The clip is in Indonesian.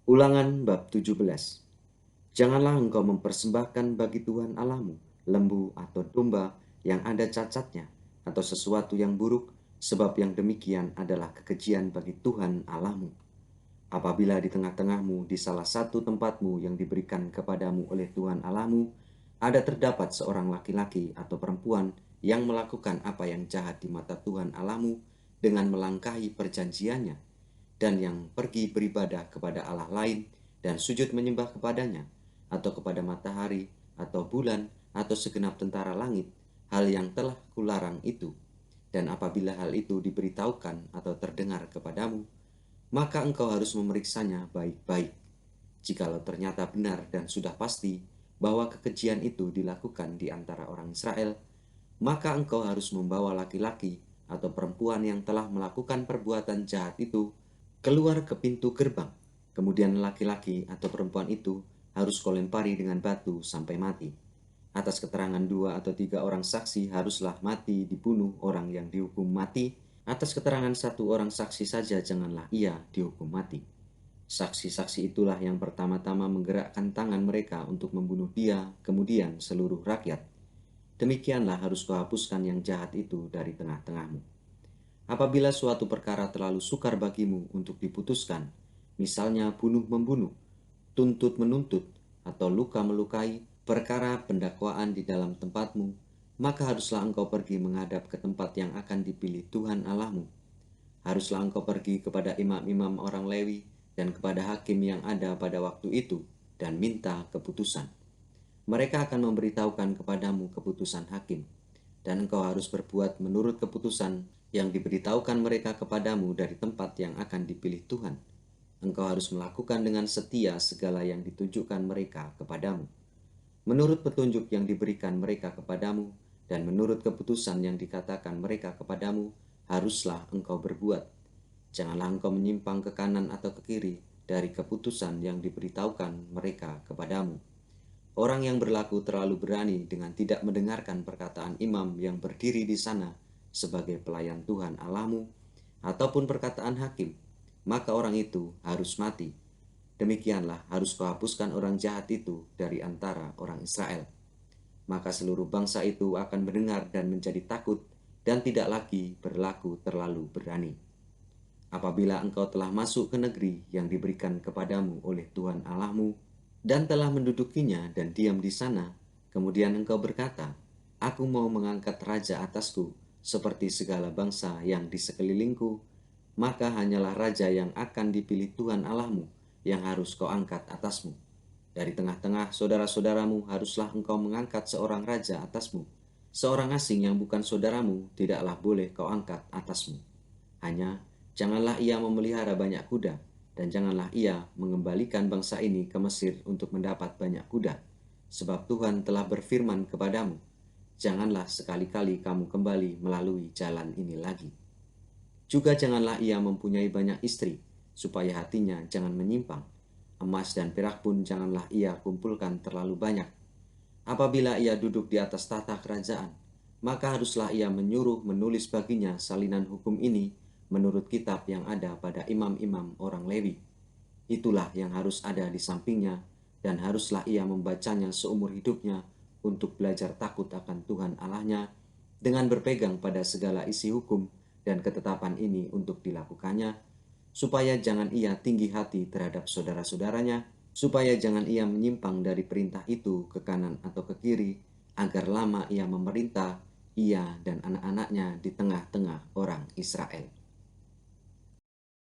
Ulangan bab 17. Janganlah engkau mempersembahkan bagi Tuhan Allahmu lembu atau domba yang ada cacatnya atau sesuatu yang buruk, sebab yang demikian adalah kekejian bagi Tuhan Allahmu. Apabila di tengah-tengahmu di salah satu tempatmu yang diberikan kepadamu oleh Tuhan Allahmu, ada terdapat seorang laki-laki atau perempuan yang melakukan apa yang jahat di mata Tuhan Allahmu dengan melangkahi perjanjiannya, dan yang pergi beribadah kepada Allah lain dan sujud menyembah kepadanya, atau kepada matahari, atau bulan, atau segenap tentara langit, hal yang telah kularang itu. Dan apabila hal itu diberitahukan atau terdengar kepadamu, maka engkau harus memeriksanya baik-baik. Jikalau ternyata benar dan sudah pasti bahwa kekejian itu dilakukan di antara orang Israel, maka engkau harus membawa laki-laki atau perempuan yang telah melakukan perbuatan jahat itu keluar ke pintu gerbang. Kemudian laki-laki atau perempuan itu harus kau lempari dengan batu sampai mati. Atas keterangan 2 atau 3 orang saksi haruslah mati dibunuh orang yang dihukum mati. Atas keterangan 1 orang saksi saja janganlah ia dihukum mati. Saksi-saksi itulah yang pertama-tama menggerakkan tangan mereka untuk membunuh dia, kemudian seluruh rakyat. Demikianlah harus kau hapuskan yang jahat itu dari tengah-tengahmu. Apabila suatu perkara terlalu sukar bagimu untuk diputuskan, misalnya bunuh-membunuh, tuntut-menuntut, atau luka-melukai, perkara pendakwaan di dalam tempatmu, maka haruslah engkau pergi menghadap ke tempat yang akan dipilih Tuhan Allahmu. Haruslah engkau pergi kepada imam-imam orang Lewi dan kepada hakim yang ada pada waktu itu dan minta keputusan. Mereka akan memberitahukan kepadamu keputusan hakim, dan engkau harus berbuat menurut keputusan yang diberitahukan mereka kepadamu dari tempat yang akan dipilih Tuhan. Engkau harus melakukan dengan setia segala yang ditunjukkan mereka kepadamu, menurut petunjuk yang diberikan mereka kepadamu, dan menurut keputusan yang dikatakan mereka kepadamu, haruslah engkau berbuat. Janganlah engkau menyimpang ke kanan atau ke kiri dari keputusan yang diberitahukan mereka kepadamu. Orang yang berlaku terlalu berani dengan tidak mendengarkan perkataan imam yang berdiri di sana sebagai pelayan Tuhan Allahmu, ataupun perkataan hakim, maka orang itu harus mati. Demikianlah harus kau hapuskan orang jahat itu dari antara orang Israel. Maka seluruh bangsa itu akan mendengar dan menjadi takut dan tidak lagi berlaku terlalu berani. Apabila engkau telah masuk ke negeri yang diberikan kepadamu oleh Tuhan Allahmu dan telah mendudukinya dan diam di sana, kemudian engkau berkata, aku mau mengangkat raja atasku seperti segala bangsa yang di sekelilingku, maka hanyalah raja yang akan dipilih Tuhan Allahmu yang harus kau angkat atasmu. Dari tengah-tengah saudara-saudaramu haruslah engkau mengangkat seorang raja atasmu. Seorang asing yang bukan saudaramu tidaklah boleh kau angkat atasmu. Hanya janganlah ia memelihara banyak kuda, dan janganlah ia mengembalikan bangsa ini ke Mesir untuk mendapat banyak kuda. Sebab Tuhan telah berfirman kepadamu, janganlah sekali-kali kamu kembali melalui jalan ini lagi. Juga janganlah ia mempunyai banyak istri, supaya hatinya jangan menyimpang. Emas dan perak pun janganlah ia kumpulkan terlalu banyak. Apabila ia duduk di atas tahta kerajaan, maka haruslah ia menyuruh menulis baginya salinan hukum ini menurut kitab yang ada pada imam-imam orang Lewi. Itulah yang harus ada di sampingnya, dan haruslah ia membacanya seumur hidupnya untuk belajar takut akan Tuhan Allahnya, dengan berpegang pada segala isi hukum dan ketetapan ini untuk dilakukannya, supaya jangan ia tinggi hati terhadap saudara-saudaranya, supaya jangan ia menyimpang dari perintah itu ke kanan atau ke kiri, agar lama ia memerintah, ia dan anak-anaknya di tengah-tengah orang Israel.